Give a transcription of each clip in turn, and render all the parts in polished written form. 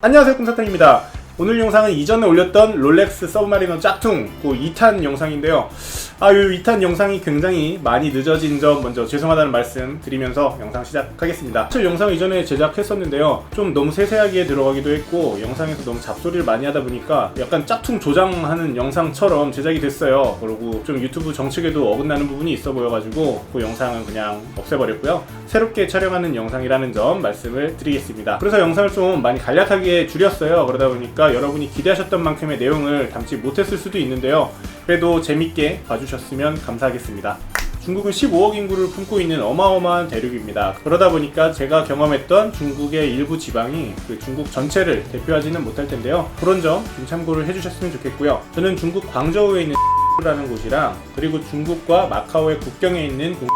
안녕하세요, 꿈사탕입니다. 오늘 영상은 이전에 올렸던 롤렉스 서브마리너 짝퉁 그 2탄 영상인데요. 이 2탄 영상이 굉장히 많이 늦어진 점 먼저 죄송하다는 말씀 드리면서 영상 시작하겠습니다. 사실 영상 이전에 제작했었는데요, 좀 너무 세세하게 들어가기도 했고 영상에서 너무 잡소리를 많이 하다 보니까 약간 짝퉁 조장하는 영상처럼 제작이 됐어요. 그리고 좀 유튜브 정책에도 어긋나는 부분이 있어 보여가지고 그 영상은 그냥 없애버렸고요. 새롭게 촬영하는 영상이라는 점 말씀을 드리겠습니다. 그래서 영상을 좀 많이 간략하게 줄였어요. 그러다 보니까 여러분이 기대하셨던 만큼의 내용을 담지 못했을 수도 있는데요, 그래도 재밌게 봐주셨으면 감사하겠습니다. 중국은 15억 인구를 품고 있는 어마어마한 대륙입니다. 그러다 보니까 제가 경험했던 중국의 일부 지방이 그 중국 전체를 대표하지는 못할 텐데요, 그런 점 좀 참고를 해주셨으면 좋겠고요. 저는 중국 광저우에 있는 라는 곳이랑, 그리고 중국과 마카오의 국경에 있는 곳,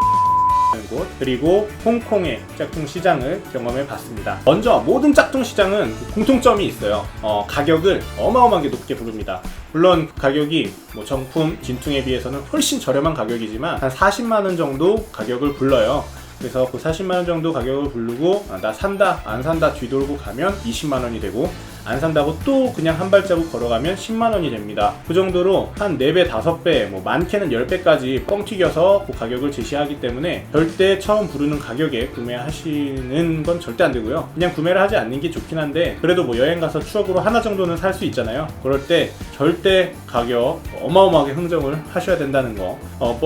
그리고 홍콩의 짝퉁 시장을 경험해 봤습니다. 먼저 모든 짝퉁 시장은 공통점이 있어요. 가격을 어마어마하게 높게 부릅니다. 물론 가격이 정품, 진퉁에 비해서는 훨씬 저렴한 가격이지만 한 40만원 정도 가격을 불러요. 그래서 그 40만원 정도 가격을 부르고 나 산다 안 산다 뒤돌고 가면 20만원이 되고, 안 산다고 또 그냥 한 발자국 걸어가면 10만원이 됩니다. 그 정도로 한 4배, 5배, 많게는 10배까지 뻥 튀겨서 그 가격을 제시하기 때문에 절대 처음 부르는 가격에 구매하시는 건 절대 안 되고요. 그냥 구매를 하지 않는 게 좋긴 한데, 그래도 여행 가서 추억으로 하나 정도는 살 수 있잖아요. 그럴 때 절대 가격 어마어마하게 흥정을 하셔야 된다는 거.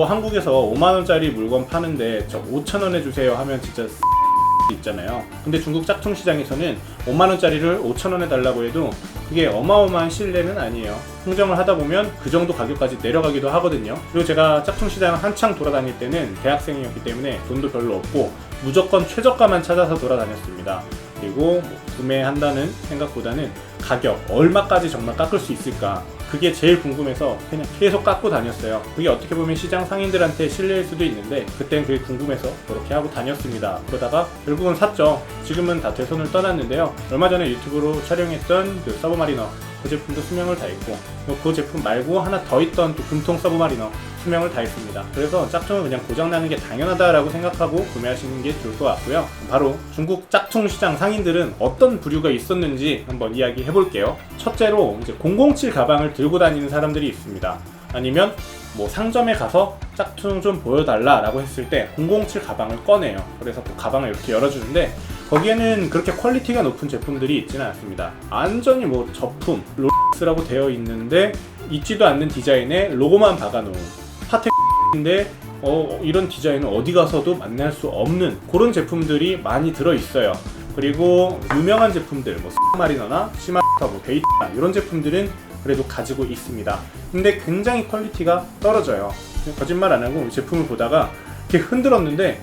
한국에서 5만원짜리 물건 파는데 저 5천원에 주세요 하면 진짜 있잖아요. 근데 중국 짝퉁 시장에서는 5만원짜리를 5천원에 달라고 해도 그게 어마어마한 신뢰는 아니에요. 흥정을 하다 보면 그 정도 가격까지 내려가기도 하거든요. 그리고 제가 짝퉁 시장을 한창 돌아다닐 때는 대학생이었기 때문에 돈도 별로 없고 무조건 최저가만 찾아서 돌아다녔습니다. 그리고 구매한다는 생각보다는 가격 얼마까지 정말 깎을 수 있을까, 그게 제일 궁금해서 그냥 계속 깎고 다녔어요. 그게 어떻게 보면 시장 상인들한테 실례일 수도 있는데 그땐 그게 궁금해서 그렇게 하고 다녔습니다. 그러다가 결국은 샀죠. 지금은 다 제 손을 떠났는데요, 얼마 전에 유튜브로 촬영했던 그 서브마리너, 그 제품도 수명을 다했고, 그 제품 말고 하나 더 있던 또 금통 서브마리너 수명을 다했습니다. 그래서 짝퉁은 그냥 고장나는 게 당연하다라고 생각하고 구매하시는 게 좋을 것 같고요. 바로 중국 짝퉁 시장 상인들은 어떤 부류가 있었는지 한번 이야기해 볼게요. 첫째로 이제 007 가방을 들고 다니는 사람들이 있습니다. 아니면 상점에 가서 짝퉁 좀 보여달라 라고 했을 때 007 가방을 꺼내요. 그래서 그 가방을 이렇게 열어주는데 거기에는 그렇게 퀄리티가 높은 제품들이 있지는 않습니다. 완전히 저품, 롤렉스라고 되어 있는데 있지도 않는 디자인에 로고만 박아놓은 파텍인데 이런 디자인은 어디 가서도 만날 수 없는 그런 제품들이 많이 들어있어요. 그리고 유명한 제품들, 서브마리너나 시마타, 베이트나 이런 제품들은 그래도 가지고 있습니다. 근데 굉장히 퀄리티가 떨어져요. 거짓말 안 하고 제품을 보다가 이렇게 흔들었는데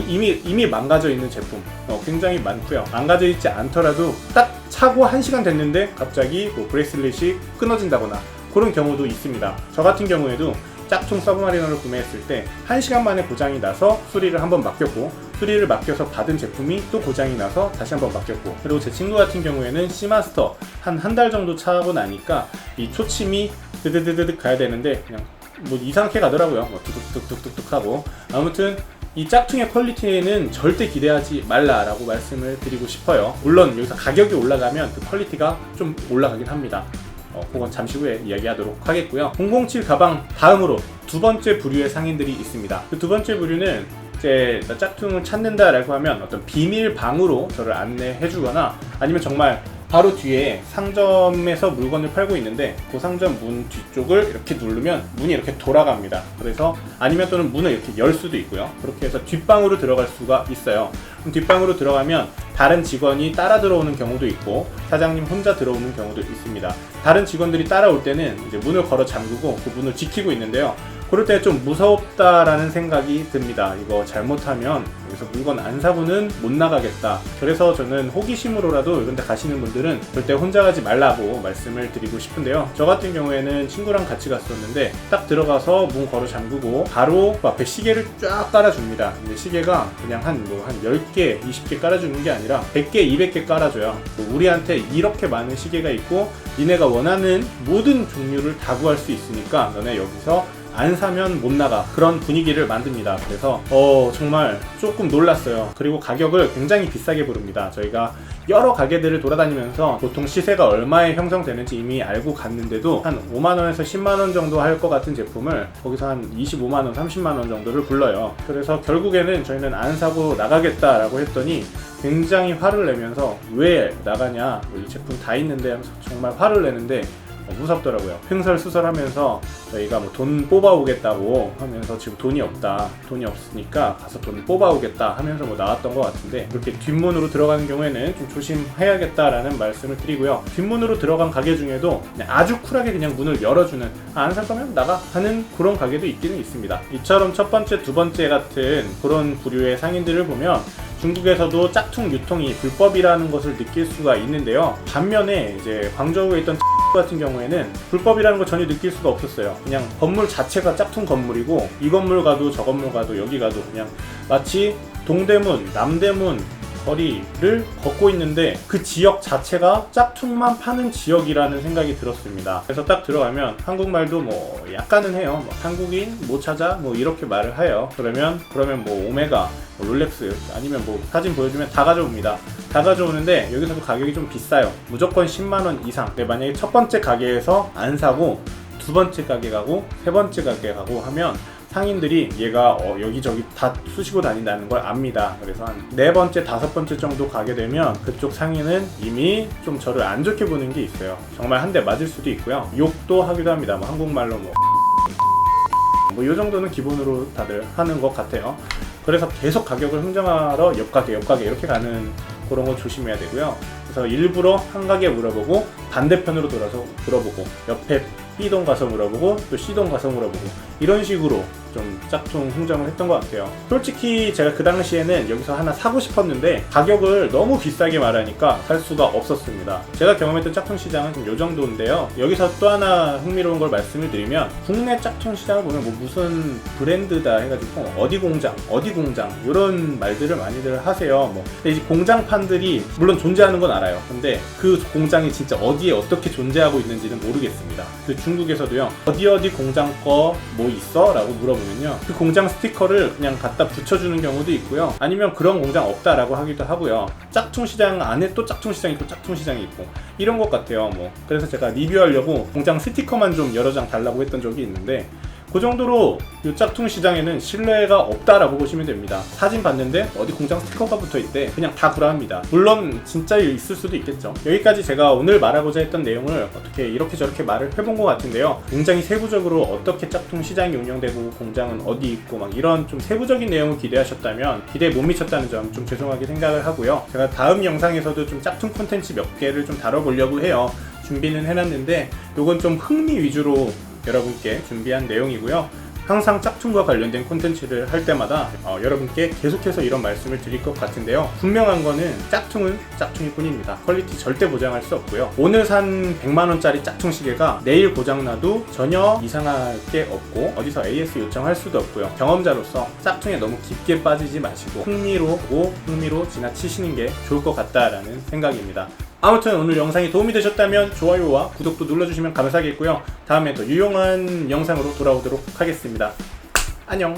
이미 망가져 있는 제품 굉장히 많고요. 망가져 있지 않더라도 딱 차고 1시간 됐는데 갑자기 브레이슬렛이 끊어진다거나 그런 경우도 있습니다. 저 같은 경우에도 짝퉁 서브마리너를 구매했을 때 1시간 만에 고장이 나서 수리를 한번 맡겼고, 수리를 맡겨서 받은 제품이 또 고장이 나서 다시 한번 맡겼고, 그리고 제 친구 같은 경우에는 시마스터 한 달 정도 차고 나니까 이 초침이 드드드드득 가야 되는데 그냥 이상하게 가더라고요. 뚝뚝뚝뚝뚝 하고. 아무튼 이 짝퉁의 퀄리티에는 절대 기대하지 말라라고 말씀을 드리고 싶어요. 물론 여기서 가격이 올라가면 그 퀄리티가 좀 올라가긴 합니다. 그건 잠시 후에 이야기하도록 하겠고요. 007 가방 다음으로 두 번째 부류의 상인들이 있습니다. 그 두 번째 부류는 이제 짝퉁을 찾는다라고 하면 어떤 비밀 방으로 저를 안내해 주거나, 아니면 정말 바로 뒤에 상점에서 물건을 팔고 있는데 그 상점 문 뒤쪽을 이렇게 누르면 문이 이렇게 돌아갑니다. 그래서 아니면 또는 문을 이렇게 열 수도 있고요. 그렇게 해서 뒷방으로 들어갈 수가 있어요. 그럼 뒷방으로 들어가면 다른 직원이 따라 들어오는 경우도 있고 사장님 혼자 들어오는 경우도 있습니다. 다른 직원들이 따라올 때는 이제 문을 걸어 잠그고 그 문을 지키고 있는데요, 그럴 때 좀 무섭다라는 생각이 듭니다. 이거 잘못하면 여기서 물건 안 사고는 못 나가겠다. 그래서 저는 호기심으로라도 이런 데 가시는 분들은 절대 혼자 가지 말라고 말씀을 드리고 싶은데요, 저 같은 경우에는 친구랑 같이 갔었는데 딱 들어가서 문 걸어 잠그고 바로 앞에 시계를 쫙 깔아줍니다. 근데 시계가 그냥 한 10개, 20개 깔아주는 게 아니라 100개, 200개 깔아줘요. 우리한테 이렇게 많은 시계가 있고 니네가 원하는 모든 종류를 다 구할 수 있으니까 너네 여기서 안 사면 못 나가, 그런 분위기를 만듭니다. 그래서 정말 조금 놀랐어요. 그리고 가격을 굉장히 비싸게 부릅니다. 저희가 여러 가게들을 돌아다니면서 보통 시세가 얼마에 형성되는지 이미 알고 갔는데도 한 5만원에서 10만원 정도 할 것 같은 제품을 거기서 한 25만원, 30만원 정도를 불러요. 그래서 결국에는 저희는 안 사고 나가겠다라고 했더니 굉장히 화를 내면서 왜 나가냐, 이 제품 다 있는데 하면서 정말 화를 내는데 무섭더라고요. 횡설수설하면서 저희가 뭐 돈 뽑아오겠다고 하면서 지금 돈이 없으니까 가서 돈 뽑아오겠다 하면서 뭐 나왔던 것 같은데, 그렇게 뒷문으로 들어가는 경우에는 좀 조심해야겠다라는 말씀을 드리고요. 뒷문으로 들어간 가게 중에도 그냥 아주 쿨하게 그냥 문을 열어주는, 안 살 거면 나가 하는 그런 가게도 있기는 있습니다. 이처럼 첫 번째, 두 번째 같은 그런 부류의 상인들을 보면 중국에서도 짝퉁 유통이 불법이라는 것을 느낄 수가 있는데요. 반면에 이제 광저우에 있던 같은 경우에는 불법이라는 걸 전혀 느낄 수가 없었어요. 그냥 건물 자체가 짝퉁 건물이고, 이 건물 가도 저 건물 가도 여기 가도 그냥 마치 동대문, 남대문 거리를 걷고 있는데 그 지역 자체가 짝퉁만 파는 지역이라는 생각이 들었습니다. 그래서 딱 들어가면 한국말도 뭐 약간은 해요. 뭐 한국인 못 찾아 뭐 이렇게 말을 해요. 그러면 뭐 오메가, 뭐 롤렉스 아니면 뭐 사진 보여주면 다 가져옵니다. 다 가져오는데 여기서도 가격이 좀 비싸요. 무조건 10만원 이상. 근데 만약에 첫 번째 가게에서 안 사고 두 번째 가게 가고 세 번째 가게 가고 하면 상인들이 얘가 여기저기 다 쑤시고 다닌다는 걸 압니다. 그래서 한 네 번째, 다섯 번째 정도 가게 되면 그쪽 상인은 이미 좀 저를 안 좋게 보는 게 있어요. 정말 한 대 맞을 수도 있고요. 욕도 하기도 합니다. 뭐 한국말로 뭐 이 정도는 기본으로 다들 하는 것 같아요. 그래서 계속 가격을 흥정하러 옆 가게 이렇게 가는 그런 거 조심해야 되고요. 그래서 일부러 한 가게 물어보고 반대편으로 돌아서 물어보고 옆에 B동 가서 물어보고 또 C동 가서 물어보고 이런 식으로 좀 짝퉁 흥정을 했던 것 같아요. 솔직히 제가 그 당시에는 여기서 하나 사고 싶었는데 가격을 너무 비싸게 말하니까 살 수가 없었습니다. 제가 경험했던 짝퉁 시장은 좀 요 정도인데요. 여기서 또 하나 흥미로운 걸 말씀을 드리면, 국내 짝퉁 시장을 보면 뭐 무슨 브랜드다 해가지고 어디 공장 이런 말들을 많이들 하세요. 뭐 근데 이제 공장판들이 물론 존재하는 건 알아요. 근데 그 공장이 진짜 어디에 어떻게 존재하고 있는지는 모르겠습니다. 그 중국에서도요, 어디 공장 거 뭐 있어? 라고 물어보면요, 그 공장 스티커를 그냥 갖다 붙여주는 경우도 있고요. 아니면 그런 공장 없다라고 하기도 하고요. 짝퉁 시장 안에 또 짝퉁 시장이 있고 짝퉁 시장이 있고 이런 것 같아요. 뭐 그래서 제가 리뷰하려고 공장 스티커만 좀 여러 장 달라고 했던 적이 있는데, 그 정도로 이 짝퉁 시장에는 신뢰가 없다라고 보시면 됩니다. 사진 봤는데 어디 공장 스티커가 붙어있대, 그냥 다 구라합니다. 물론 진짜 있을 수도 있겠죠. 여기까지 제가 오늘 말하고자 했던 내용을 어떻게 이렇게 저렇게 말을 해본 것 같은데요, 굉장히 세부적으로 어떻게 짝퉁 시장이 운영되고 공장은 어디 있고 막 이런 좀 세부적인 내용을 기대하셨다면 기대에 못 미쳤다는 점 좀 죄송하게 생각을 하고요. 제가 다음 영상에서도 좀 짝퉁 콘텐츠 몇 개를 좀 다뤄보려고 해요. 준비는 해놨는데 요건 좀 흥미 위주로 여러분께 준비한 내용이고요. 항상 짝퉁과 관련된 콘텐츠를 할 때마다 여러분께 계속해서 이런 말씀을 드릴 것 같은데요. 분명한 거는 짝퉁은 짝퉁일 뿐입니다. 퀄리티 절대 보장할 수 없고요. 오늘 산 100만원짜리 짝퉁 시계가 내일 고장나도 전혀 이상할 게 없고 어디서 AS 요청할 수도 없고요. 경험자로서 짝퉁에 너무 깊게 빠지지 마시고 흥미로 지나치시는 게 좋을 것 같다라는 생각입니다. 아무튼 오늘 영상이 도움이 되셨다면 좋아요와 구독도 눌러주시면 감사하겠고요. 다음에 더 유용한 영상으로 돌아오도록 하겠습니다. 안녕.